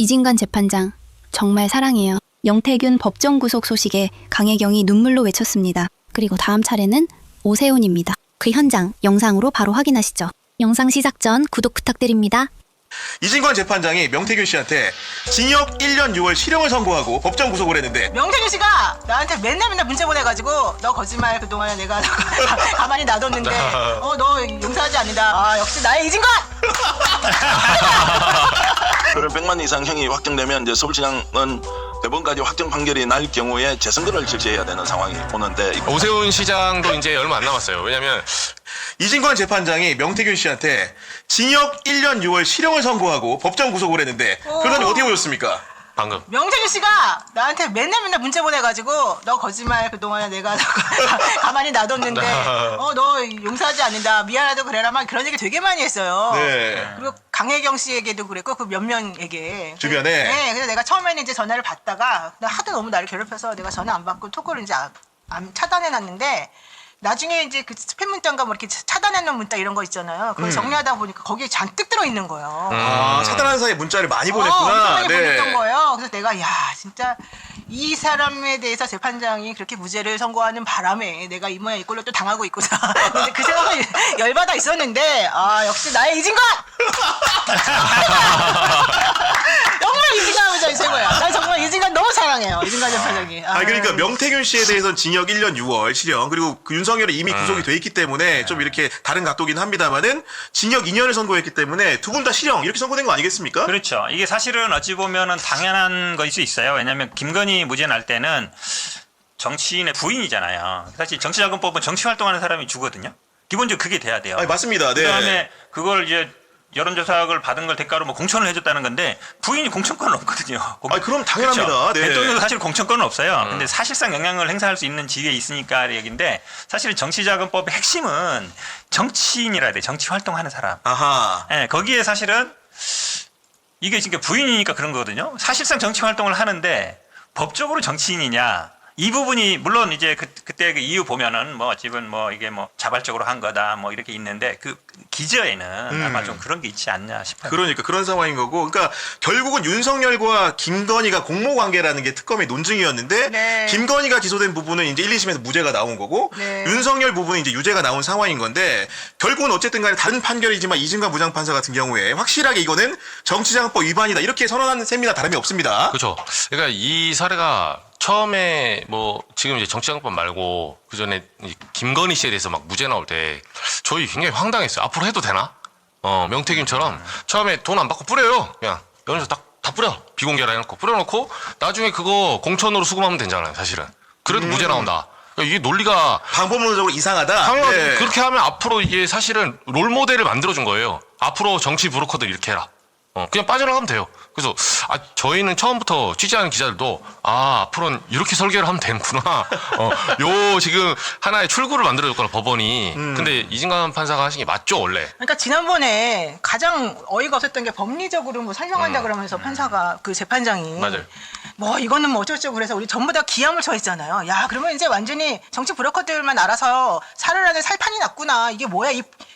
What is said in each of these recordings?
이진관 재판장, 정말 사랑해요. 영태균 법정 구속 소식에 강혜경이 눈물로 외쳤습니다. 그리고 다음 차례는 오세훈입니다. 그 현장 영상으로 바로 확인하시죠. 영상 시작 전 구독 부탁드립니다. 이진관 재판장이 명태균 씨한테 징역 1년 6월 실형을 선고하고 법정 구속을 했는데 명태균 씨가 나한테 맨날 문자 보내가지고 너 거짓말 그동안에 내가 가만히 놔뒀는데 너 용서하지 않는다. 아 역시 나의 이진관! 그런 100만 이상 형이 확정되면 이제 서울시장은 대법원까지 확정 판결이 날 경우에 재선거를 실시해야 되는 상황이 오는데 오세훈 시장도 이제 얼마 안 남았어요. 왜냐면 이진관 재판장이 명태균 씨한테 징역 1년 6월 실형을 선고하고 법정 구속을 했는데 그러니 어떻게 보셨습니까? 방금 명태균 씨가 나한테 맨날 문자 보내가지고 너 거짓말 그동안에 내가 가만히 놔뒀는데 너 용서하지 않는다. 미안하다 그래라 막 그런 얘기 되게 많이 했어요. 네. 그리고 강혜경 씨에게도 그랬고 그 몇 명에게 주변에? 네, 그래서 내가 처음에는 이제 전화를 받다가 하도 너무 나를 괴롭혀서 내가 전화 안 받고 토크를 이제 차단해놨는데 나중에 이제 그 스팸 문자인가 뭐 이렇게 차단해놓은 문자 이런 거 있잖아요. 그걸 정리하다 보니까 거기에 잔뜩 들어있는 거예요. 아, 차단한 사이에 문자를 많이 보냈구나. 엄청나게 보냈던 거예요. 그래서 내가 야 진짜 이 사람에 대해서 재판장이 그렇게 무죄를 선고하는 바람에 내가 이 모양 이 꼴로 또 당하고 있구나. 근데 그 생각을 열받아 있었는데 아 역시 나의 이진관! 정말 이진관 회장이 최고야. 나 정말 이진관 너무 사랑해요. 이진관 재판장이. 아니 그러니까 명태균 씨에 대해서는 징역 1년 6월 실형 그리고 그 윤석열이 이미 구속이 돼 있기 때문에 좀 이렇게 다른 각도긴 합니다만은 징역 2년을 선고했기 때문에 두 분 다 실형 이렇게 선고된 거 아니겠습니까? 그렇죠. 이게 사실은 어찌 보면은 당연한 것일 수 있어요. 왜냐하면 김건희 무죄 날 때는 정치인의 부인이잖아요. 사실 정치자금법은 정치 활동하는 사람이 주거든요. 기본적으로 그게 돼야 돼요. 아니 맞습니다. 네. 그다음에 그걸 이제 여론조사를 받은 걸 대가로 뭐 공천을 해줬다는 건데 부인이 공천권은 없거든요. 아니 그럼 당연합니다. 그렇죠? 네. 대통령도 사실 공천권은 없어요. 근데 사실상 영향을 행사할 수 있는 지위에 있으니까 얘기인데 사실 정치자금법의 핵심은 정치인이라 해야 돼. 정치 활동하는 사람. 아하. 네, 거기에 사실은 이게 지금 부인이니까 그런 거거든요. 사실상 정치 활동을 하는데 법적으로 정치인이냐? 이 부분이 물론 이제 그때 그 이유 보면은 뭐 집은 뭐 이게 뭐 자발적으로 한 거다 뭐 이렇게 있는데 그 기저에는 아마 좀 그런 게 있지 않냐 싶어요. 그러니까 그런 상황인 거고, 그러니까 결국은 윤석열과 김건희가 공모 관계라는 게 특검의 논증이었는데 네. 김건희가 기소된 부분은 이제 1, 2심에서 무죄가 나온 거고 네. 윤석열 부분은 이제 유죄가 나온 상황인 건데 결국은 어쨌든간에 다른 판결이지만 이진관 부장판사 같은 경우에 확실하게 이거는 정치자금법 위반이다 이렇게 선언하는 셈이나 다름이 없습니다. 그렇죠. 그러니까 이 사례가 처음에 뭐 지금 이제 정치자금법 말고 그 전에 김건희 씨에 대해서 막 무죄 나올 때 저희 굉장히 황당했어요. 앞으로 해도 되나? 명태균처럼 처음에 돈 안 받고 뿌려요. 그냥 연에서 다 뿌려. 비공개라 해놓고 뿌려놓고 나중에 그거 공천으로 수금하면 되잖아요. 사실은. 그래도 무죄 나온다. 그러니까 이게 논리가 방법론적으로 이상하다. 당연히 네. 그렇게 하면 앞으로 이게 사실은 롤 모델을 만들어준 거예요. 앞으로 정치 브로커들 이렇게 해라. 그냥 빠져나가면 돼요. 그래서 저희는 처음부터 취재하는 기자들도 앞으로는 이렇게 설계를 하면 되는구나. 요 지금 하나의 출구를 만들어줬거나 법원이. 근데 이진관 판사가 하신 게 맞죠 원래. 그러니까 지난번에 가장 어이가 없었던 게 법리적으로 뭐 설명한다 그러면서 판사가 그 재판장이 맞아요. 뭐 이거는 뭐 어쩌고저쩌고 그래서 우리 전부 다 기함을 처했잖아요. 야 그러면 이제 완전히 정치 브로커들만 알아서 살을 안에 살판이 났구나. 이게 뭐야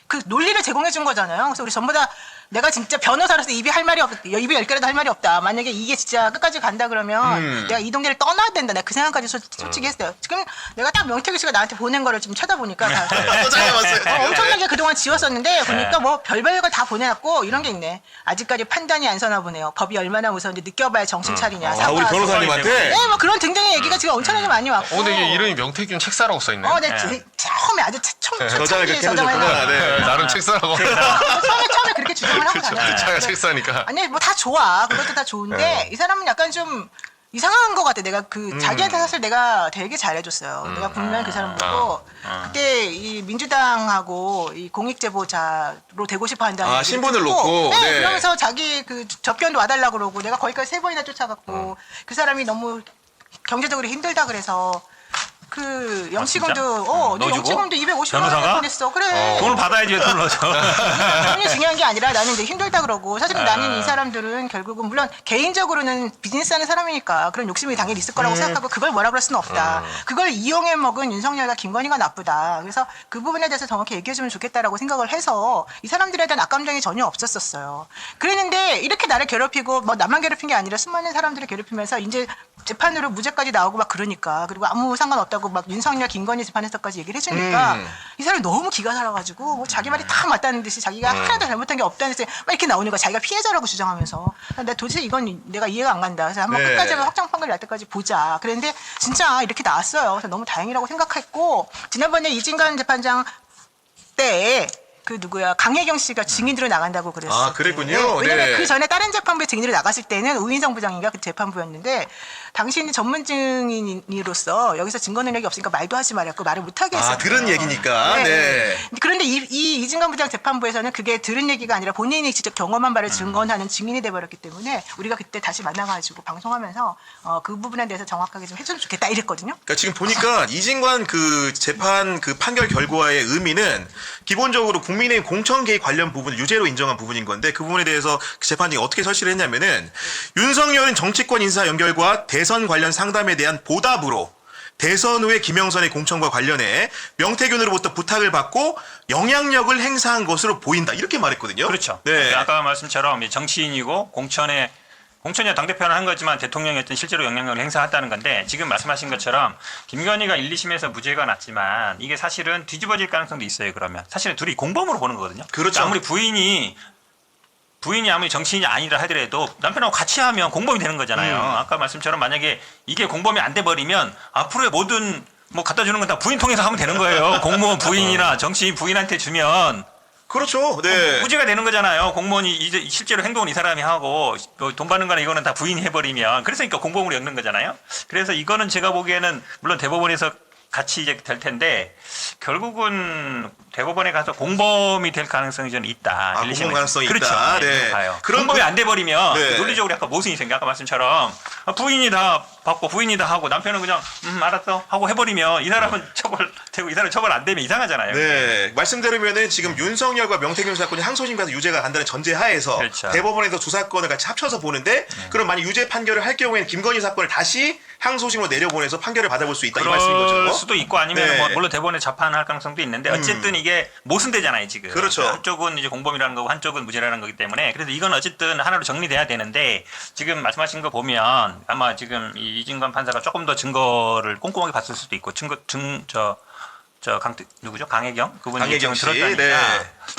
그 논리를 제공해 준 거잖아요. 그래서 우리 전부 다 내가 진짜 변호사로서 입이 할 말이 없다. 입이 10개라도 할 말이 없다. 만약에 이게 진짜 끝까지 간다 그러면 내가 이 동네를 떠나야 된다. 내가 그 생각까지 솔직히 했어요. 지금 내가 딱 명태균 씨가 나한테 보낸 거를 지금 찾아보니까 엄청나게 그동안 지웠었는데 보니까 뭐 별별 걸 다 보내놨고 이런 게 있네. 아직까지 판단이 안 서나 보네요. 법이 얼마나 무서운지 느껴봐야 정신 차리냐. 우리 사과하세요. 변호사님한테 네, 뭐 그런 등등의 얘기가 지금 엄청나게 많이 왔고. 근데 이게 이름이 명태균 책사라고 써있네. 네, 처음에 아주 저장을 그렇게 해놓으셨구나. 네. 나름 책사라고. 처음에 그렇게 주장을 하고 다녔어요. 차가 책사니까. 아니 뭐 다 좋아. 그것도 다 좋은데 이 사람은 약간 좀 이상한 것 같아. 내가 그 자기한테 사실 내가 되게 잘해줬어요. 내가 분명히 그 사람 보고 그때 이 민주당하고 이 공익제보자로 되고 싶어 한다는 얘기를 신분을 듣고, 놓고 네, 네. 그러면서 자기 그 접견도 와달라고 그러고 내가 거기까지 3번이나 쫓아갔고 그 사람이 너무 경제적으로 힘들다 그래서 그 영치금도 진짜? 너 넣어주고? 영치금도 250만 변호사가? 원 냈어. 그래. 돈을 받아야지 왜 돈을 넣어줘. 돈이 중요한 게 아니라 나는 이제 힘들다 그러고 사실은 나는 이 사람들은 결국은 물론 개인적으로는 비즈니스하는 사람이니까 그런 욕심이 당연히 있을 거라고 생각하고 그걸 뭐라 그럴 수는 없다. 그걸 이용해 먹은 윤석열과 김건희가 나쁘다. 그래서 그 부분에 대해서 정확히 얘기해주면 좋겠다라고 생각을 해서 이 사람들에 대한 악감정이 전혀 없었었어요. 그랬는데 이렇게 나를 괴롭히고 뭐 나만 괴롭힌 게 아니라 수많은 사람들을 괴롭히면서 이제 재판으로 무죄까지 나오고 막 그러니까 그리고 아무 상관없다고 막 윤석열 김건희 재판에서까지 얘기를 해주니까 이 사람이 너무 기가 살아가지고 뭐 자기 말이 다 맞다는 듯이 자기가 하나도 잘못한 게 없다는 듯이 막 이렇게 나오니까 자기가 피해자라고 주장하면서 내가 도대체 이건 내가 이해가 안 간다. 그래서 한번 네. 끝까지 한번 확정 판결 날 때까지 보자. 그랬는데 진짜 이렇게 나왔어요. 그래서 너무 다행이라고 생각했고 지난번에 이진관 재판장 때 그 누구야 강혜경 씨가 증인으로 나간다고 그랬어요. 아, 그랬군요. 왜냐면 네. 그 전에 다른 재판부에 증인으로 나갔을 때는 우인성 부장인가 그 재판부였는데 당신이 전문 증인으로서 여기서 증거 능력이 없으니까 말도 하지 말았고 말을 못하게 했어요. 아, 들은 얘기니까. 네. 그런데 이 이진관 부장 재판부에서는 그게 들은 얘기가 아니라 본인이 직접 경험한 바를 증언하는 증인이 돼버렸기 때문에 우리가 그때 다시 만나가지고 방송하면서 그 부분에 대해서 정확하게 좀 해주면 좋겠다 이랬거든요. 그러니까 지금 보니까 이진관 그 재판 그 판결 결과의 의미는 기본적으로 국민의힘 공천 개입 관련 부분을 유죄로 인정한 부분인 건데 그 부분에 대해서 그 재판이 어떻게 설치를 했냐면은 윤석열은 정치권 인사 연결과 대선 관련 상담에 대한 보답으로 대선 후에 김영선의 공천과 관련해 명태균으로부터 부탁을 받고 영향력을 행사한 것으로 보인다 이렇게 말했거든요. 그렇죠. 네. 아까 말씀처럼 이 정치인이고 공천이야 당대표는 한 거지만 대통령이 어떤 실제로 영향력을 행사했다는 건데 지금 말씀하신 것처럼 김건희가 1, 2심에서 무죄가 났지만 이게 사실은 뒤집어질 가능성도 있어요. 그러면 사실은 둘이 공범으로 보는 거거든요. 그렇죠. 아무리 부인이 아무리 정치인이 아니라 하더라도 남편하고 같이 하면 공범이 되는 거잖아요. 아까 말씀처럼 만약에 이게 공범이 안 돼 버리면 앞으로의 모든 뭐 갖다 주는 건 다 부인 통해서 하면 되는 거예요. 공무원 부인이나 정치인 부인한테 주면 그렇죠. 네. 무죄가 되는 거잖아요. 공무원이 이제 실제로 행동은 이 사람이 하고 돈 받는 거나 이거는 다 부인이 해버리면 그래서 공범으로 엮는 거잖아요. 그래서 이거는 제가 보기에는 물론 대법원에서 같이 이제 될 텐데 결국은 대법원에 가서 공범이 될 가능성이 저는 있다. 아, 1, 2심에서. 공범 가능성이 그렇죠. 있다. 네. 네. 봐요. 그런 공범이 안 돼버리면 네. 논리적으로 약간 모순이 생겨. 아까 말씀처럼 부인이 다 받고 부인이 다 하고 남편은 그냥 알았어 하고 해버리면 이 사람은 처벌되고 이 사람 처벌 안 되면 이상하잖아요. 네, 말씀드리면은 지금 윤석열과 명태균 사건이 항소심 가서 유죄가 간다는 전제 하에서 그렇죠. 대법원에서 두 사건을 같이 합쳐서 보는데 그럼 만약 유죄 판결을 할 경우에는 김건희 사건을 다시 항소심으로 내려보내서 판결을 받아볼 수 있다 이 말씀인 그럴 거죠. 수도 있고 아니면 네. 뭐 물론 대법원에 재판할 가능성도 있는데 어쨌든 이게 모순되잖아요 지금. 그렇죠. 한쪽은 이제 공범이라는 거고 한쪽은 무죄라는 거기 때문에 그래서 이건 어쨌든 하나로 정리돼야 되는데 지금 말씀하신 거 보면 아마 지금 이 이진관 판사가 조금 더 증거를 꼼꼼하게 봤을 수도 있고 누구죠 강혜경 그분이 강혜경 씨, 들었다니까 네.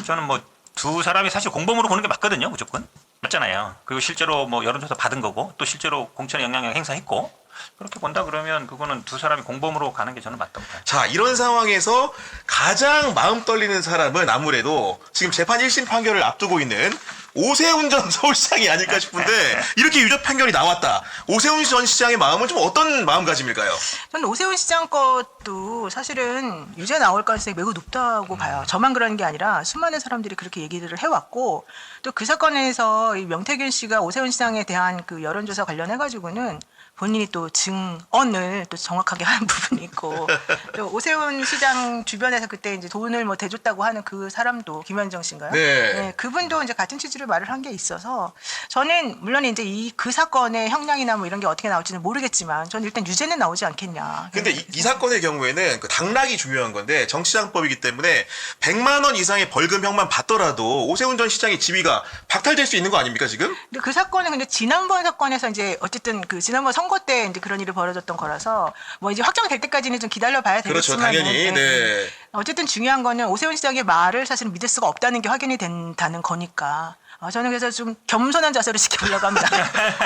저는 뭐 두 사람이 사실 공범으로 보는 게 맞거든요 무조건 맞잖아요. 그리고 실제로 뭐 여론조사 받은 거고 또 실제로 공천에 영향력 행사했고. 그렇게 본다 그러면 그거는 두 사람이 공범으로 가는 게 저는 맞다고 봐요. 자, 이런 상황에서 가장 마음 떨리는 사람은 아무래도 지금 재판 1심 판결을 앞두고 있는 오세훈 전 서울시장이 아닐까 싶은데 이렇게 유죄 판결이 나왔다. 오세훈 전 시장의 마음은 좀 어떤 마음가짐일까요? 저는 오세훈 시장 것도 사실은 유죄 나올 가능성이 매우 높다고 봐요. 저만 그런 게 아니라 수많은 사람들이 그렇게 얘기들을 해왔고 또 그 사건에서 이 명태균 씨가 오세훈 시장에 대한 그 여론조사 관련해가지고는 본인이 또 증언을 또 정확하게 한 부분이 있고 또 오세훈 시장 주변에서 그때 이제 돈을 뭐 대줬다고 하는 그 사람도 김현정 씨인가요? 네. 그분도 이제 같은 취지로 말을 한 게 있어서 저는 물론 이제 그 사건의 형량이나 뭐 이런 게 어떻게 나올지는 모르겠지만 저는 일단 유죄는 나오지 않겠냐. 근데 이 사건의 경우에는 그 당락이 중요한 건데 정치자금법이기 때문에 100만 원 이상의 벌금형만 받더라도 오세훈 전 시장의 지위가 박탈될 수 있는 거 아닙니까 지금? 근데 그 사건은 근데 지난번 사건에서 이제 어쨌든 그 지난번 선거 때 이제 그런 일이 벌어졌던 거라서 뭐 이제 확정될 때까지는 좀 기다려봐야 그렇죠, 되겠지만 당연히. 네. 어쨌든 중요한 거는 오세훈 시장의 말을 사실 믿을 수가 없다는 게 확인이 된다는 거니까 저는 그래서 좀 겸손한 자세로 지켜보려고 합니다.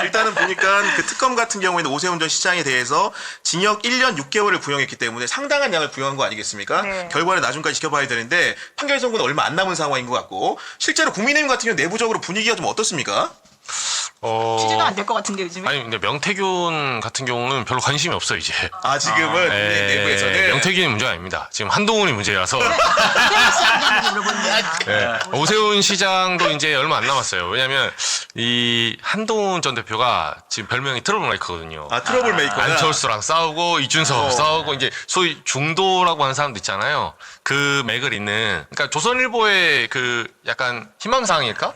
일단은 보니까 그 특검 같은 경우에는 오세훈 전 시장에 대해서 징역 1년 6개월을 부용했기 때문에 상당한 양을 부용한 거 아니겠습니까? 네. 결과는 나중까지 지켜봐야 되는데 판결 선고는 얼마 안 남은 상황인 것 같고 실제로 국민의힘 같은 경우 내부적으로 분위기가 좀 어떻습니까? 취재가 안 될 것 같은데 요즘에. 아니 근데 명태균 같은 경우는 별로 관심이 없어요 이제. 아 지금은 국민의힘 내부에서는 명태균이 문제가 아닙니다. 지금 한동훈이 문제라서. 물어보는데. 네. 오세훈 시장도 이제 얼마 안 남았어요. 왜냐하면 이 한동훈 전 대표가 지금 별명이 트러블 메이커거든요. 아 트러블 메이커. 안철수랑 싸우고 이준석 싸우고 이제 소위 중도라고 하는 사람도 있잖아요. 그 맥을 잇는. 그러니까 조선일보의 그 약간 희망사항일까?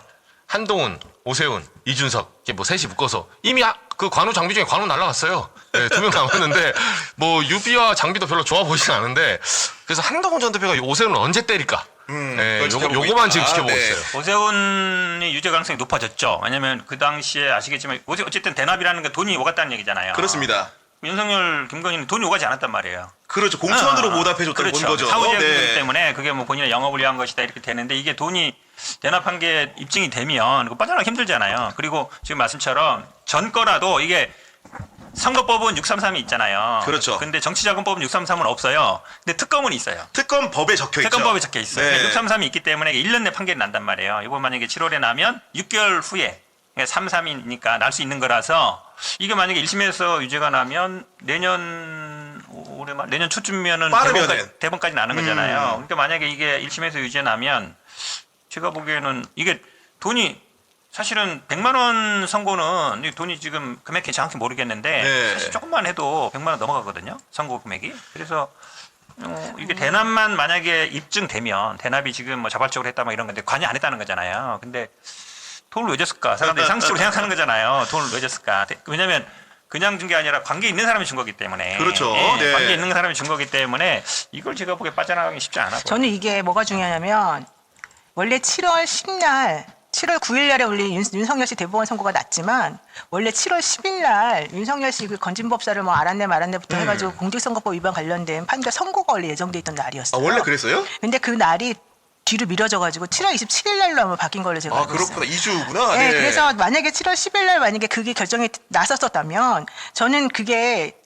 한동훈, 오세훈, 이준석 이게 뭐 셋이 묶어서 이미 그 관우 장비 중에 관우 날라갔어요. 네, 2명 남았는데 뭐 유비와 장비도 별로 좋아 보이진 않은데 그래서 한동훈 전 대표가 오세훈을 언제 때릴까? 네, 그걸 지켜보고 요거만 있다. 지금 지켜보고 네. 있어요. 오세훈이 유죄 가능성이 높아졌죠. 왜냐하면 그 당시에 아시겠지만 어쨌든 대납이라는 게 돈이 오갔다는 얘기잖아요. 그렇습니다. 윤석열, 김건희는 돈이 오가지 않았단 말이에요. 그렇죠. 공천으로 보답해줬다고 그렇죠. 본 거죠. 사후제공 네. 때문에 그게 뭐 본인의 영업을 위한 것이다 이렇게 되는데 이게 돈이 대납한 게 입증이 되면 그거 빠져나가기 힘들잖아요. 그리고 지금 말씀처럼 전 거라도 이게 선거법은 633이 있잖아요. 그렇죠. 근데 정치자금법은 633은 없어요. 근데 특검은 있어요. 특검법에 적혀 있죠. 특검법에 적혀 있어요. 네. 633이 있기 때문에 1년 내 판결이 난단 말이에요. 이거 만약에 7월에 나면 6개월 후에 3.3이니까 날 수 있는 거라서 이게 만약에 1심에서 유죄가 나면 내년 초쯤이면은 빠르면은. 대법까지 나는 거잖아요. 그러니까 만약에 이게 1심에서 유죄 나면 제가 보기에는 이게 돈이 사실은 100만 원 선고는 이 돈이 지금 금액이 정확히 모르겠는데 네. 사실 조금만 해도 100만 원 넘어가거든요. 선고 금액이. 그래서 이게 대납만 만약에 입증되면 대납이 지금 뭐 자발적으로 했다 뭐 이런 건데 관여 안 했다는 거잖아요. 근데 돈을 왜 줬을까? 사람들이 상식적으로 생각하는 거잖아요. 돈을 왜 줬을까? 왜냐하면 그냥 준 게 아니라 관계 있는 사람이 준 거기 때문에. 그렇죠. 예, 네. 관계 있는 사람이 준 거기 때문에 이걸 제가 보기에 빠져나가기 쉽지 않아. 저는 이게 뭐가 중요하냐면 원래 7월 10날 7월 9일 날에 우리 윤석열 씨 대법원 선고가 났지만 원래 7월 10일 날 윤석열 씨 그 건진법사를 뭐 알았네 말았네부터 해가지고 공직선거법 위반 관련된 판결 선고가 원래 예정돼 있던 날이었어요. 아 원래 그랬어요? 근데 그 날이 뒤로 미뤄져가지고 7월 27일 날로 아마 바뀐 걸로 제가 아 알고 있어요. 그렇구나. 2주구나. 네, 그래서 만약에 7월 10일 날 만약에 그게 결정이 났었었다면 저는 그게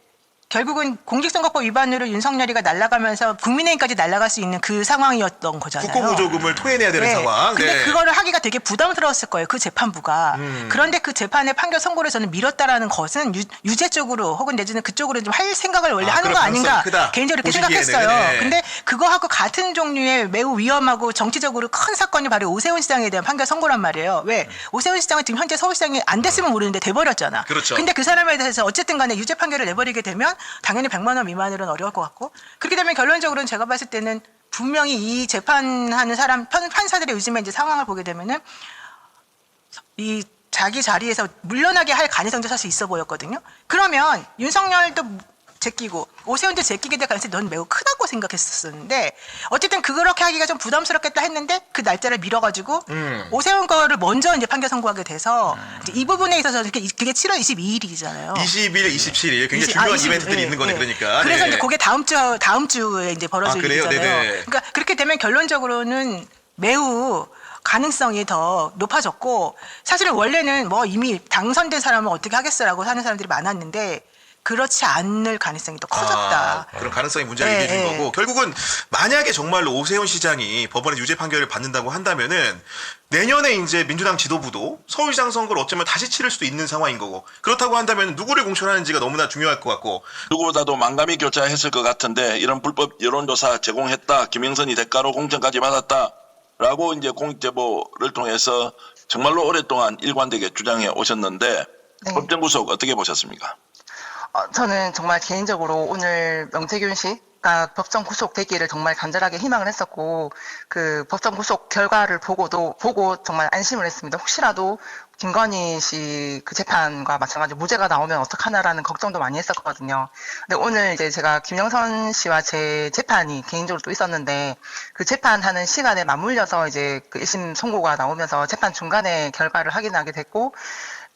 결국은 공직선거법 위반으로 윤석열이가 날아가면서 국민의힘까지 날아갈 수 있는 그 상황이었던 거잖아요. 국고보조금을 토해내야 되는 상황. 근데 네. 그거를 하기가 되게 부담스러웠을 거예요. 그 재판부가. 그런데 그 재판의 판결 선고를 저는 미뤘다라는 것은 유죄 쪽으로 혹은 내지는 그쪽으로 좀 할 생각을 원래 아, 하는 그럴 거 아닌가 가능성이 크다. 개인적으로 그렇게 보시기에는. 생각했어요. 네. 근데 그거하고 같은 종류의 매우 위험하고 정치적으로 큰 사건이 바로 오세훈 시장에 대한 판결 선고란 말이에요. 왜? 오세훈 시장은 지금 현재 서울시장이 안 됐으면 모르는데 돼버렸잖아. 그렇죠. 근데 그 사람에 대해서 어쨌든 간에 유죄 판결을 내버리게 되면 당연히 100만 원 미만으로는 어려울 것 같고 그렇게 되면 결론적으로는 제가 봤을 때는 분명히 이 재판하는 사람 판사들의 요즘에 이제 상황을 보게 되면은 이 자기 자리에서 물러나게 할 가능성도 사실 있어 보였거든요. 그러면 윤석열도 제끼고 오세훈도 제끼게 될 가능성이 넌 매우 크다고 생각했었는데 어쨌든 그렇게 하기가 좀 부담스럽겠다 했는데 그 날짜를 미뤄가지고 오세훈 거를 먼저 이제 판결 선고하게 돼서 이제 이 부분에 있어서 그게 7월 22일이잖아요. 20일, 27일 굉장히 중요한 이벤트들이 있는 거네. 그러니까. 그래서 네. 이제 그게 다음 주에 이제 벌어질 아, 그래요? 일이잖아요. 네네. 그러니까 그렇게 되면 결론적으로는 매우 가능성이 더 높아졌고 사실은 원래는 뭐 이미 당선된 사람은 어떻게 하겠어라고 하는 사람들이 많았는데 그렇지 않을 가능성이 더 커졌다. 아, 그런 가능성이 문제를 네, 얘기해 준 네. 거고 결국은 만약에 정말로 오세훈 시장이 법원에 유죄 판결을 받는다고 한다면은 내년에 이제 민주당 지도부도 서울시장 선거를 어쩌면 다시 치를 수도 있는 상황인 거고 그렇다고 한다면 누구를 공천하는지가 너무나 중요할 것 같고 누구보다도 만감이 교차했을 것 같은데 이런 불법 여론조사 제공했다. 김영선이 대가로 공천까지 받았다라고 이제 공익제보를 통해서 정말로 오랫동안 일관되게 주장해 오셨는데 네. 법정 구속 어떻게 보셨습니까? 저는 정말 개인적으로 오늘 명태균 씨가 법정 구속되기를 정말 간절하게 희망을 했었고 그 법정 구속 결과를 보고 정말 안심을 했습니다. 혹시라도 김건희 씨 그 재판과 마찬가지로 무죄가 나오면 어떡하나라는 걱정도 많이 했었거든요. 근데 오늘 이제 제가 김영선 씨와 제 재판이 개인적으로 또 있었는데 그 재판하는 시간에 맞물려서 이제 그 1심 선고가 나오면서 재판 중간에 결과를 확인하게 됐고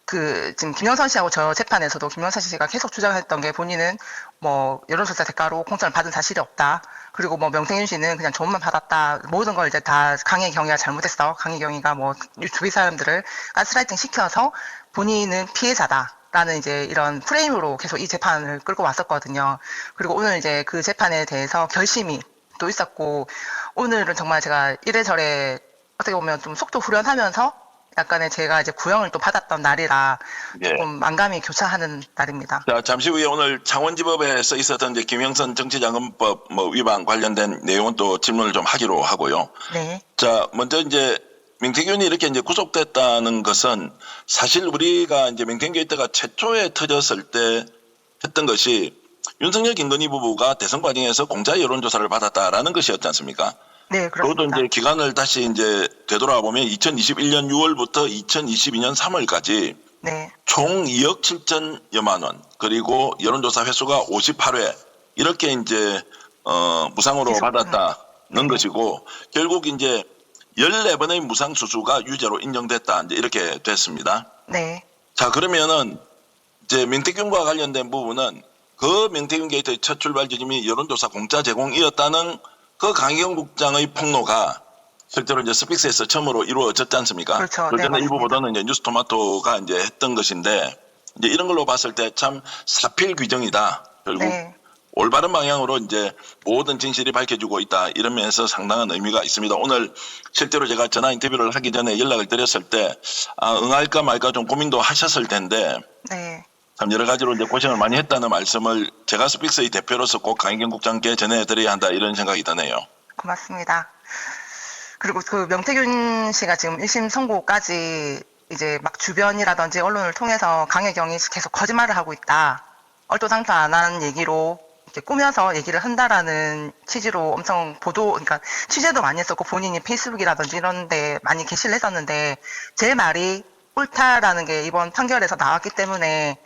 지금 김영선 씨하고 저 재판에서도 김영선 씨가 계속 주장했던 게 본인은 뭐 여론조사 대가로 공천을 받은 사실이 없다. 그리고 뭐 명태균 씨는 그냥 조언만 받았다. 모든 걸 이제 다 강혜경이가 잘못했어. 강혜경이가 뭐 주위 사람들을 가스라이팅 시켜서 본인은 피해자다라는 이제 이런 프레임으로 계속 이 재판을 끌고 왔었거든요. 그리고 오늘 이제 그 재판에 대해서 결심이 또 있었고 오늘은 정말 제가 이래저래 어떻게 보면 좀 속도 후련하면서 약간의 제가 이제 구형을 또 받았던 날이라 예. 조금 만감이 교차하는 날입니다. 자, 잠시 후에 오늘 창원지법에서 있었던 이제 김영선 정치자금법 위반 관련된 내용은 또 질문을 좀 하기로 하고요. 네. 자, 먼저 이제 명태균이 이렇게 이제 구속됐다는 것은 사실 우리가 이제 명태균 게이트가 최초에 터졌을 때 했던 것이 윤석열 김건희 부부가 대선 과정에서 공짜 여론조사를 받았다라는 것이었지 않습니까? 네, 그것도 그렇습니다. 이제 기간을 다시 이제 되돌아 보면 2021년 6월부터 2022년 3월까지 네. 총 2억 7천여만 원, 그리고 여론조사 횟수가 58회 이렇게 이제 무상으로 계속, 받았다는 네. 것이고, 결국 이제 14번의 무상 수수가 유죄로 인정됐다, 이제 이렇게 됐습니다. 네. 자, 그러면은 이제 명태균과 관련된 부분은 그 명태균 게이트의 첫 출발 지점이 여론조사 공짜 제공이었다는 그 강희경 국장의 폭로가 실제로 이제 스픽스에서 처음으로 이루어졌지 않습니까? 그렇죠. 그 네, 전에 일부 맞습니다. 보도는 이제 뉴스토마토가 이제 했던 것인데, 이제 이런 걸로 봤을 때 참 사필 규정이다. 결국 네. 올바른 방향으로 이제 모든 진실이 밝혀지고 있다, 이런 면에서 상당한 의미가 있습니다. 오늘 실제로 제가 전화 인터뷰를 하기 전에 연락을 드렸을 때 응할까 말까 좀 고민도 하셨을 텐데 네. 참 여러 가지로 이제 고생을 많이 했다는 말씀을 제가 스픽스의 대표로서 꼭 강희경 국장께 전해드려야 한다, 이런 생각이 드네요. 고맙습니다. 그리고 그 명태균 씨가 지금 1심 선고까지 이제 막 주변이라든지 언론을 통해서 강혜경이 계속 거짓말을 하고 있다, 얼토당토 안 하는 얘기로 이렇게 꾸며서 얘기를 한다라는 취지로 엄청 그러니까 취재도 많이 했었고 본인이 페이스북이라든지 이런 데 많이 게시를 했었는데, 제 말이 옳다라는 게 이번 판결에서 나왔기 때문에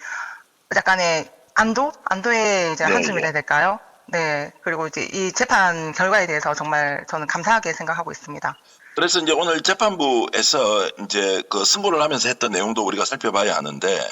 약간의 안도의 이제 네, 한숨이라 네. 해야 될까요? 네. 그리고 이제 이 재판 결과에 대해서 정말 저는 감사하게 생각하고 있습니다. 그래서 이제 오늘 재판부에서 이제 그 선고를 하면서 했던 내용도 우리가 살펴봐야 하는데,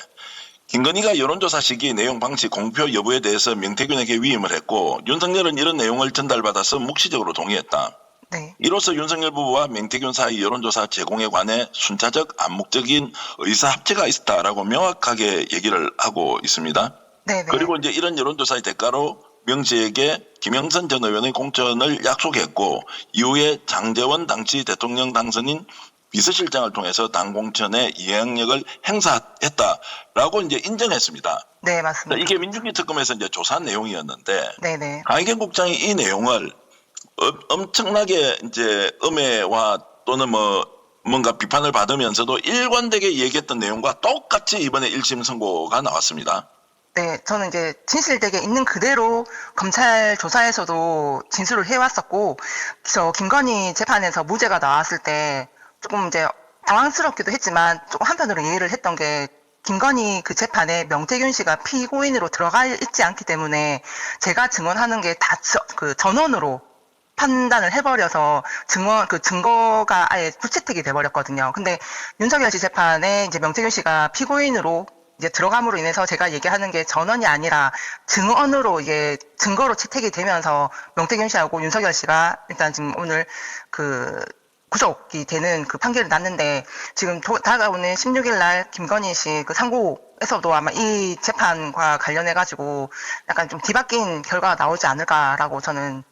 김건희가 여론조사 시기 내용 방치 공표 여부에 대해서 명태균에게 위임을 했고, 윤석열은 이런 내용을 전달받아서 묵시적으로 동의했다. 네. 이로써 윤석열 부부와 명태균 사이 여론조사 제공에 관해 순차적 암묵적인 의사합체가 있었다라고 명확하게 얘기를 하고 있습니다. 네네. 그리고 이제 이런 여론조사의 대가로 명 씨에게 김영선 전 의원의 공천을 약속했고, 이후에 장제원 당시 대통령 당선인 비서실장을 통해서 당 공천에 영향력을 행사했다라고 이제 인정했습니다. 네, 맞습니다. 이게 민중기 특검에서 이제 조사한 내용이었는데, 네네. 강희경 국장이 이 내용을 엄청나게 이제 음해와 또는 뭔가 비판을 받으면서도 일관되게 얘기했던 내용과 똑같이 이번에 1심 선고가 나왔습니다. 네, 저는 이제 진실되게 있는 그대로 검찰 조사에서도 진술을 해왔었고, 저 김건희 재판에서 무죄가 나왔을 때 조금 이제 당황스럽기도 했지만 조금 한편으로 이해를 했던 게, 김건희 그 재판에 명태균 씨가 피고인으로 들어가 있지 않기 때문에 제가 증언하는 게 다 전원으로 판단을 해버려서 증거가 아예 불채택이 돼버렸거든요. 근데 윤석열 씨 재판에 이제 명태균 씨가 피고인으로 이제 들어감으로 인해서 제가 얘기하는 게 전원이 아니라 증언으로 이게 증거로 채택이 되면서 명태균 씨하고 윤석열 씨가 일단 지금 오늘 구속이 되는 그 판결이 났는데, 지금 다가오는 16일 날 김건희 씨 그 상고에서도 아마 이 재판과 관련해가지고 약간 좀 뒤바뀐 결과가 나오지 않을까라고 저는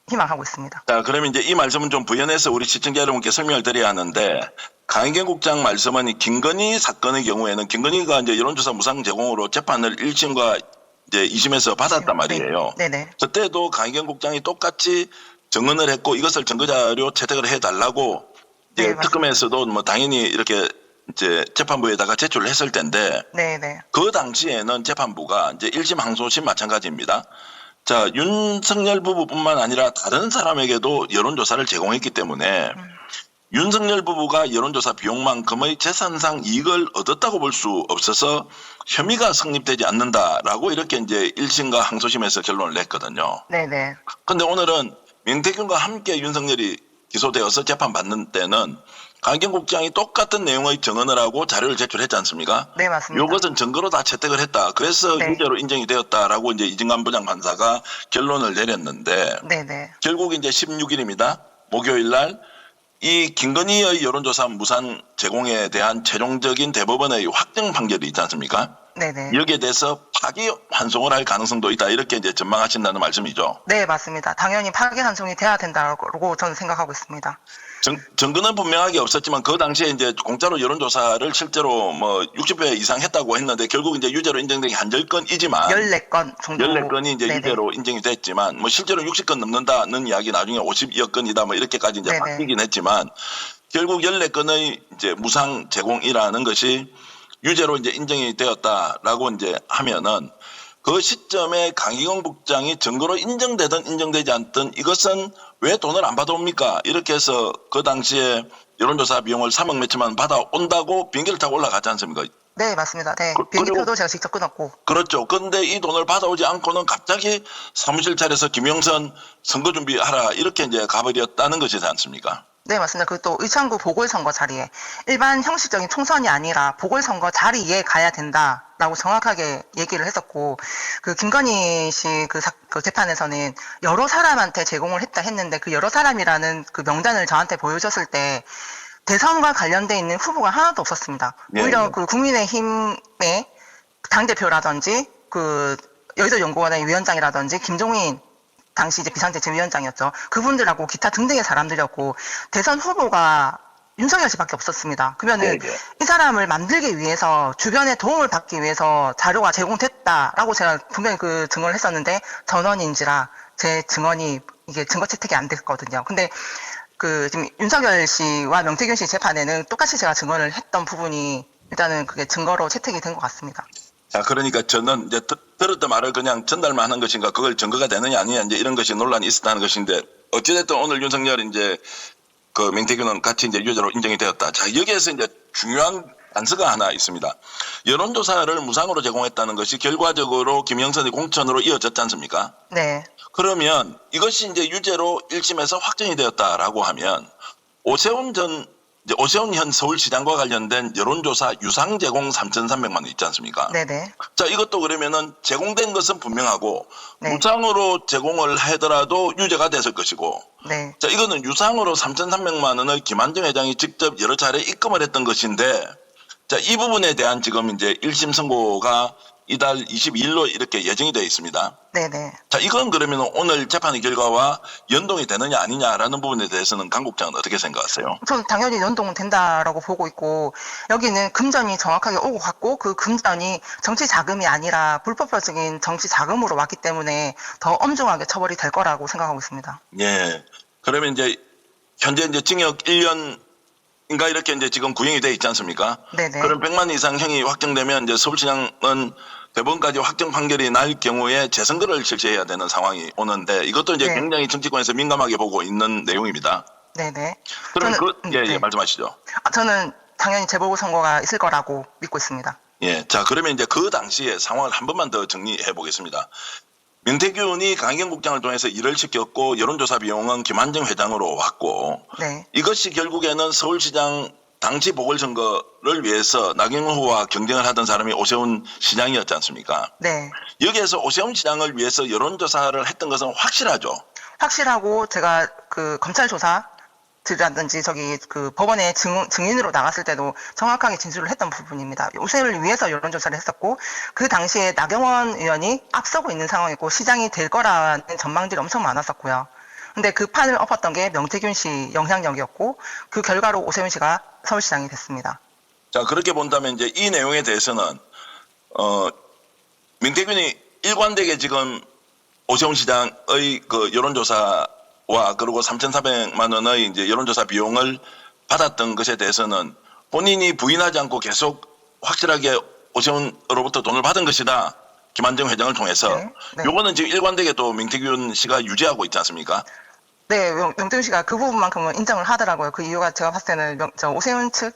희망하고 있습니다. 자, 그러면 이제 이 말씀은 좀 부연해서 우리 시청자 여러분께 설명을 드려야 하는데, 강희경 국장 말씀은 김건희 사건의 경우에는 김건희가 이제 여론조사 무상 제공으로 재판을 1심과 이제 2심에서 받았단 말이에요. 네네. 그때도 강희경 국장이 똑같이 증언을 했고, 이것을 증거자료 채택을 해달라고 이제 네, 맞습니다. 특검에서도 당연히 이렇게 이제 재판부에다가 제출을 했을 텐데, 네네. 그 당시에는 재판부가 이제 1심 항소심 마찬가지입니다. 자, 윤석열 부부뿐만 아니라 다른 사람에게도 여론조사를 제공했기 때문에 윤석열 부부가 여론조사 비용만큼의 재산상 이익을 얻었다고 볼 수 없어서 혐의가 성립되지 않는다라고 이렇게 이제 1심과 항소심에서 결론을 냈거든요. 네네. 근데 오늘은 명태균과 함께 윤석열이 기소되어서 재판받는 때는 강희경 국장이 똑같은 내용의 증언을 하고 자료를 제출했지 않습니까? 네, 맞습니다. 이것은 증거로 다 채택을 했다. 그래서 네. 유죄로 인정이 되었다라고 이제 이진관 부장판사가 결론을 내렸는데, 네네. 결국 이제 16일입니다. 목요일 날 이 김건희의 여론조사 무상 제공에 대한 최종적인 대법원의 확정 판결이 있지 않습니까? 네네. 여기에 대해서 파기 환송을 할 가능성도 있다, 이렇게 이제 전망하신다는 말씀이죠. 네, 맞습니다. 당연히 파기환송이 돼야 된다고 저는 생각하고 있습니다. 증거는 분명하게 없었지만 그 당시에 이제 공짜로 여론조사를 실제로 뭐 60회 이상 했다고 했는데 결국 이제 유죄로 인정된 게 한 10건이지만 14건 정도. 14건이 이제 네네. 유죄로 인정이 됐지만 뭐 실제로 60건 넘는다는 이야기 나중에 50여 건이다 뭐 이렇게까지 이제 네네. 바뀌긴 했지만 결국 14건의 이제 무상 제공이라는 것이 유죄로 이제 인정이 되었다라고 이제 하면은 그 시점에 강희경 국장이 증거로 인정되든 인정되지 않든 이것은 왜 돈을 안 받아옵니까? 이렇게 해서 그 당시에 여론조사 비용을 3억 몇천만 원 받아온다고 비행기를 타고 올라가지 않습니까? 네, 맞습니다. 네. 그리고- 비행기표도 제가 직접 끊었고. 그렇죠. 그런데 이 돈을 받아오지 않고는 갑자기 사무실 차려서 김영선 선거 준비하라 이렇게 이제 가버렸다는 것이지 않습니까? 네, 맞습니다. 그 또 의창구 보궐선거 자리에 일반 형식적인 총선이 아니라 보궐선거 자리에 가야 된다라고 정확하게 얘기를 했었고, 그 김건희 씨 그 재판에서는 여러 사람한테 제공을 했다 했는데 그 여러 사람이라는 그 명단을 저한테 보여줬을 때 대선과 관련돼 있는 후보가 하나도 없었습니다. 예, 오히려 예. 그 국민의힘의 당대표라든지 그 여의도연구원의 위원장이라든지 김종인 당시 이제 비상대책위원장이었죠. 그분들하고 기타 등등의 사람들이었고 대선 후보가 윤석열 씨밖에 없었습니다. 그러면은 네, 네. 이 사람을 만들기 위해서 주변의 도움을 받기 위해서 자료가 제공됐다라고 제가 분명히 그 증언을 했었는데 전원인지라 제 증언이 이게 증거 채택이 안 됐거든요. 근데 그 지금 윤석열 씨와 명태균 씨 재판에는 똑같이 제가 증언을 했던 부분이 일단은 그게 증거로 채택이 된 것 같습니다. 자, 그러니까 저는 이제 들었던 말을 그냥 전달만 하는 것인가, 그걸 증거가 되느냐 아니냐 이제 이런 것이 논란이 있었다는 것인데 어찌됐든 오늘 윤석열 이제 그 명태균은 같이 이제 유죄로 인정이 되었다. 자, 여기에서 이제 중요한 단서가 하나 있습니다. 여론조사를 무상으로 제공했다는 것이 결과적으로 김영선의 공천으로 이어졌지 않습니까? 네. 그러면 이것이 이제 유죄로 1심에서 확정이 되었다라고 하면 오세훈 현 서울시장과 관련된 여론조사 유상 제공 3,300만 원 있지 않습니까? 네네. 자, 이것도 그러면은 제공된 것은 분명하고 네. 무상으로 제공을 하더라도 유죄가 됐을 것이고, 네. 자, 이거는 유상으로 3,300만 원을 김한정 회장이 직접 여러 차례 입금을 했던 것인데, 자, 이 부분에 대한 지금 이제 1심 선고가 이달 22일로 이렇게 예정이 되어 있습니다. 네네. 자, 이건 그러면 오늘 재판의 결과와 연동이 되느냐 아니냐라는 부분에 대해서는 강 국장은 어떻게 생각하세요? 저는 당연히 연동은 된다라고 보고 있고, 여기는 금전이 정확하게 오고 갔고, 그 금전이 정치 자금이 아니라 불법적인 정치 자금으로 왔기 때문에 더 엄중하게 처벌이 될 거라고 생각하고 있습니다. 예. 그러면 이제 현재 이제 징역 1년인가 이렇게 이제 지금 구형이 돼 있지 않습니까? 네네. 그럼 100만 이상 형이 확정되면 이제 서울시장은 대법원까지 확정 판결이 날 경우에 재선거를 실시해야 되는 상황이 오는데 이것도 이제 네. 굉장히 정치권에서 민감하게 보고 있는 내용입니다. 네네. 그러면 예, 네. 말씀하시죠. 저는 당연히 재보궐선거가 있을 거라고 믿고 있습니다. 예. 자, 그러면 이제 그 당시의 상황을 한 번만 더 정리해 보겠습니다. 명태균이 강희경 국장을 통해서 일을 시켰고 여론조사 비용은 김한정 회장으로 왔고 네. 이것이 결국에는 서울시장 당시 보궐선거를 위해서 나경원 후보와 경쟁을 하던 사람이 오세훈 시장이었지 않습니까? 네. 여기에서 오세훈 시장을 위해서 여론조사를 했던 것은 확실하죠. 확실하고 제가 그 검찰 조사라든지 저기 그 법원에 증인으로 나갔을 때도 정확하게 진술을 했던 부분입니다. 오세훈을 위해서 여론조사를 했었고 그 당시에 나경원 의원이 앞서고 있는 상황이고 시장이 될 거라는 전망들이 엄청 많았었고요. 근데 그 판을 엎었던 게 명태균 씨 영향력이었고 그 결과로 오세훈 씨가 서울시장이 됐습니다. 자, 그렇게 본다면 이제 이 내용에 대해서는 명태균이 일관되게 지금 오세훈 시장의 그 여론조사와 그리고 3,400만 원의 이제 여론조사 비용을 받았던 것에 대해서는 본인이 부인하지 않고 계속 확실하게 오세훈으로부터 돈을 받은 것이다. 김한정 회장을 통해서. 네, 네. 요거는 지금 일관되게 또 명태균 씨가 유지하고 있지 않습니까? 네, 명태균 씨가 그 부분만큼은 인정을 하더라고요. 그 이유가 제가 봤을 때는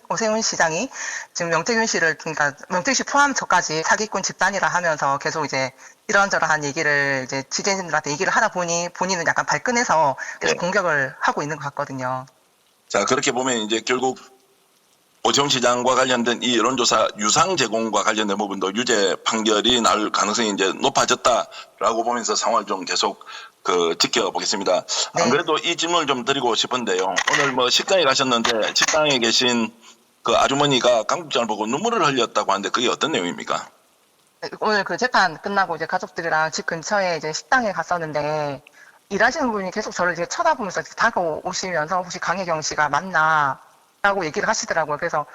오세훈 시장이 지금 명태균 씨를, 그러니까 명태균 씨 포함 저까지 사기꾼 집단이라 하면서 계속 이제 이런저런한 얘기를 이제 취재진들한테 얘기를 하다 보니 본인은 약간 발끈해서 계속 네. 공격을 하고 있는 것 같거든요. 자, 그렇게 보면 이제 결국 오세훈 시장과 관련된 이 여론조사 유상 제공과 관련된 부분도 유죄 판결이 날 가능성이 이제 높아졌다라고 보면서 상황을 좀 계속 지켜보겠습니다. 네. 안 그래도 이 질문을 좀 드리고 싶은데요. 오늘 뭐 식당에 가셨는데 식당에 계신 그 아주머니가 강 국장을 보고 눈물을 흘렸다고 하는데 그게 어떤 내용입니까? 오늘 그 재판 끝나고 이제 가족들이랑 집 근처에 이제 식당에 갔었는데 일하시는 분이 계속 저를 이렇게 쳐다보면서 다가오시면서 혹시 강혜경 씨가 맞나? 라고 얘기를 하시더라고요. 그래서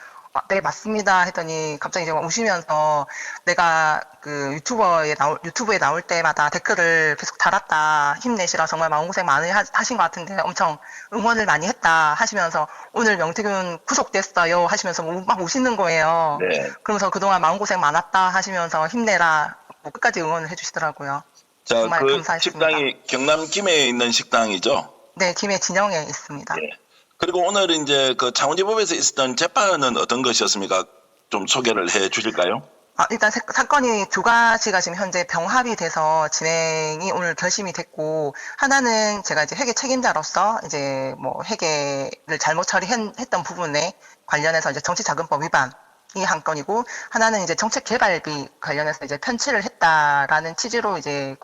네, 맞습니다. 했더니 갑자기 이제 우시면서 내가 그 유튜브에 나올 때마다 댓글을 계속 달았다. 힘내시라. 정말 마음고생 많이 하신 것 같은데 엄청 응원을 많이 했다. 하시면서 오늘 명태균 구속됐어요. 하시면서 막 우시는 거예요. 네. 그러면서 그동안 마음고생 많았다. 하시면서 힘내라. 뭐 끝까지 응원을 해주시더라고요. 자, 정말 그 감사했습니다. 식당이 경남 김해에 있는 식당이죠. 네, 김해 진영에 있습니다. 예. 그리고 오늘 이제 그 창원지법에서 있었던 재판은 어떤 것이었습니까? 좀 소개를 해 주실까요? 일단 사건이 두 가지가 지금 현재 병합이 돼서 진행이 오늘 결심이 됐고, 하나는 제가 이제 회계 책임자로서 이제 뭐 회계를 잘못 처리했던 부분에 관련해서 이제 정치자금법 위반이 한 건이고, 하나는 이제 정책개발비 관련해서 이제 편취를 했다라는 취지로 이제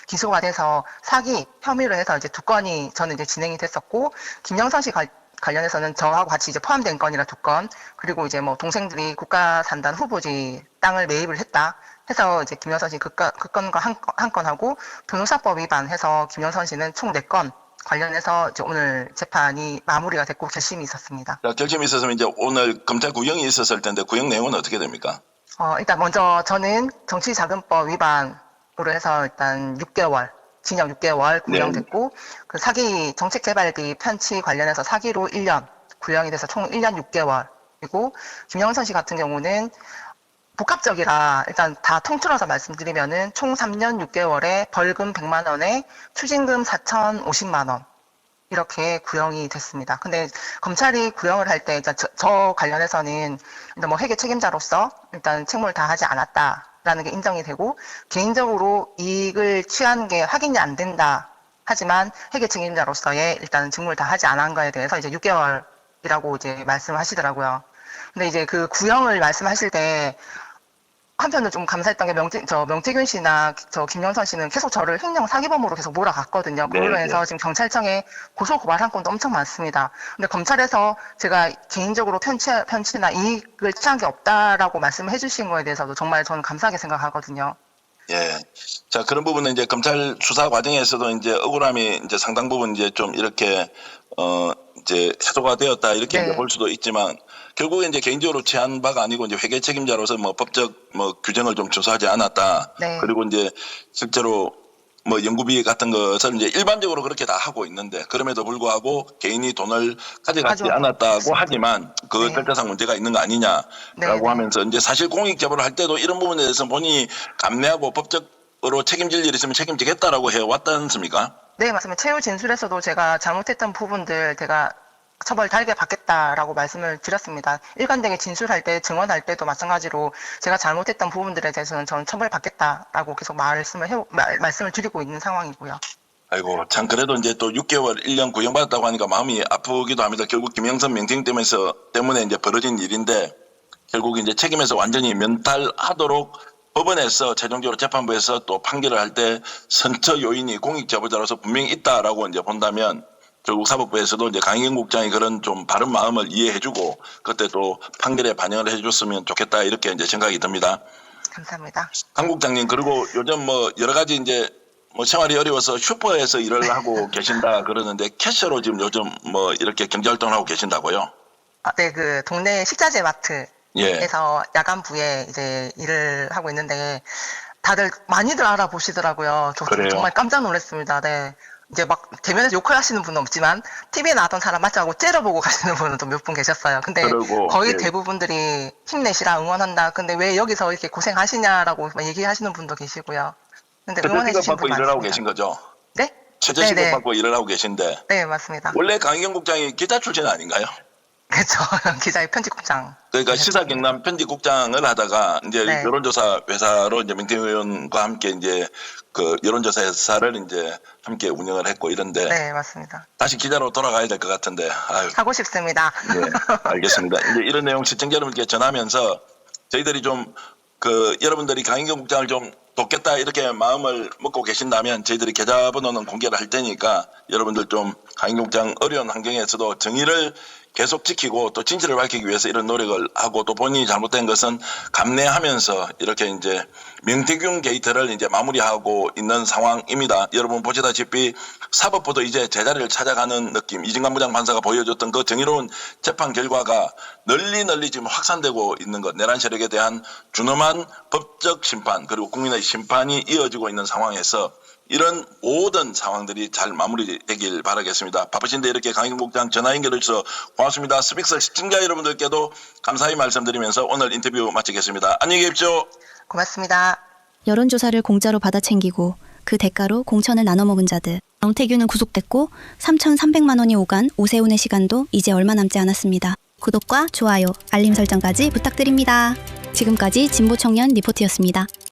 기소가 돼서 사기 혐의로 해서 이제 두 건이 저는 이제 진행이 됐었고, 김영선 씨 관련해서는 저하고 같이 이제 포함된 건이라 두 건, 그리고 이제 뭐 동생들이 국가산단 후보지 땅을 매입을 했다 해서 이제 김영선 씨 그 건과 한 건하고 변호사법 위반해서 김영선 씨는 총 4건 관련해서 이제 오늘 재판이 마무리가 됐고 결심이 있었습니다. 자, 결심이 있었으면 이제 오늘 검찰 구형이 있었을 텐데 구형 내용은 어떻게 됩니까? 일단 먼저 저는 정치자금법 위반으로 해서 일단 6개월 징역 6개월 구형됐고, 그 사기 정책개발비 편취 관련해서 사기로 1년 구형이 돼서 총 1년 6개월이고, 김영선 씨 같은 경우는 복합적이라 일단 다 통틀어서 말씀드리면은 총 3년 6개월에 벌금 100만 원에 추징금 4,050만 원 이렇게 구형이 됐습니다. 근데 검찰이 구형을 할 때 일단 저 관련해서는 일단 뭐 회계 책임자로서 일단 책무를 다하지 않았다라는 게 인정이 되고, 개인적으로 이익을 취하는 게 확인이 안 된다. 하지만 회계 책임자로서의 일단은 직무를 다하지 않은 거에 대해서 이제 6개월이라고 이제 말씀하시더라고요. 근데 이제 그 구형을 말씀하실 때 한편으로 좀 감사했던 게 명태균 씨나 김영선 씨는 계속 저를 횡령 사기범으로 계속 몰아갔거든요. 그걸로 해서 지금 경찰청에 고소 고발한 건도 엄청 많습니다. 근데 검찰에서 제가 개인적으로 편취나 이익을 취한 게 없다라고 말씀해 주신 거에 대해서도 정말 저는 감사하게 생각하거든요. 예. 자, 그런 부분은 이제 검찰 수사 과정에서도 이제 억울함이 이제 상당 부분 이제 좀 이렇게 이제 해소가 되었다 이렇게 네. 이제 볼 수도 있지만, 결국에 이제 개인적으로 취한 바가 아니고 이제 회계 책임자로서 뭐 법적 뭐 규정을 좀 준수하지 않았다. 네. 그리고 이제 실제로 뭐 연구비 같은 것을 이제 일반적으로 그렇게 다 하고 있는데, 그럼에도 불구하고 개인이 돈을 가져가지 않았다고 맞습니다. 하지만 그 네. 절차상 문제가 있는 거 아니냐라고 네. 하면서 이제 사실 공익 제보를 할 때도 이런 부분에 대해서 본인이 감내하고 법적으로 책임질 일이 있으면 책임지겠다라고 해왔지 않습니까? 네, 맞습니다. 최후 진술에서도 제가 잘못했던 부분들 제가 처벌 달게 받겠다라고 말씀을 드렸습니다. 일관되게 진술할 때, 증언할 때도 마찬가지로 제가 잘못했던 부분들에 대해서는 저는 처벌 받겠다라고 계속 말씀을 드리고 있는 상황이고요. 아이고, 참, 그래도 이제 또 6개월, 1년 구형받았다고 하니까 마음이 아프기도 합니다. 결국 김영선 명태균 때문에 이제 벌어진 일인데, 결국 이제 책임에서 완전히 면탈하도록 법원에서 최종적으로 재판부에서 또 판결을 할 때 선처 요인이 공익 제보자로서 분명히 있다라고 이제 본다면, 결국 사법부에서도 이제 강희경 국장이 그런 좀 바른 마음을 이해해주고 그때 또 판결에 반영을 해줬으면 좋겠다 이렇게 이제 생각이 듭니다. 감사합니다. 강 국장님, 그리고 요즘 뭐 여러 가지 이제 뭐 생활이 어려워서 슈퍼에서 일을 하고 계신다 그러는데, 캐셔로 지금 요즘 뭐 이렇게 경제활동을 하고 계신다고요? 네, 그 동네 식자재 마트에서 예. 야간부에 이제 일을 하고 있는데 다들 많이들 알아보시더라고요. 저 그래요? 정말 깜짝 놀랐습니다. 네. 이제 막 대면에서 욕을 하시는 분은 없지만 TV에 나왔던 사람 맞자고 째려보고 가시는 분은 또 몇 분 계셨어요. 근데 그러고, 거의 예. 대부분들이 힘내시라 응원한다. 근데 왜 여기서 이렇게 고생하시냐라고 얘기하시는 분도 계시고요. 근데 응원해 최저시급 주신 받고 분 일을 하고 많습니다. 계신 거죠? 네? 최저시급 네네. 받고 일을 하고 계신데, 네, 맞습니다. 원래 강희경 국장이 기자 출신 아닌가요? 그렇죠. 기자의 편집국장. 그러니까 시사경남 편집국장을 하다가 이제 네. 여론조사 회사로 이제 명태균 의원과 함께 이제 그 여론조사 회사를 이제 함께 운영을 했고 이런데, 네, 맞습니다. 다시 기자로 돌아가야 될 것 같은데, 아유. 하고 싶습니다. 네, 알겠습니다. 이제 이런 내용 시청자 여러분께 전하면서 저희들이 좀 그 여러분들이 강희경 국장을 좀 돕겠다 이렇게 마음을 먹고 계신다면 저희들이 계좌번호는 공개를 할 테니까 여러분들 좀 강희경 국장 어려운 환경에서도 정의를 계속 지키고 또 진실을 밝히기 위해서 이런 노력을 하고 또 본인이 잘못된 것은 감내하면서 이렇게 이제 명태균 게이트를 이제 마무리하고 있는 상황입니다. 여러분 보시다시피 사법부도 이제 제자리를 찾아가는 느낌, 이진관 부장판사가 보여줬던 그 정의로운 재판 결과가 널리 지금 확산되고 있는 것, 내란 세력에 대한 준엄한 법적 심판 그리고 국민의 심판이 이어지고 있는 상황에서 이런 모든 상황들이 잘 마무리되길 바라겠습니다. 바쁘신데 이렇게 강인국장 전화 연결을 주셔서 고맙습니다. 스픽스 시청자 여러분들께도 감사히 말씀드리면서 오늘 인터뷰 마치겠습니다. 안녕히 계십시오. 고맙습니다. 여론조사를 공짜로 받아 챙기고 그 대가로 공천을 나눠 먹은 자들. 영태균은 구속됐고 3,300만 원이 오간 오세훈의 시간도 이제 얼마 남지 않았습니다. 구독과 좋아요, 알림 설정까지 부탁드립니다. 지금까지 진보청년 리포트였습니다.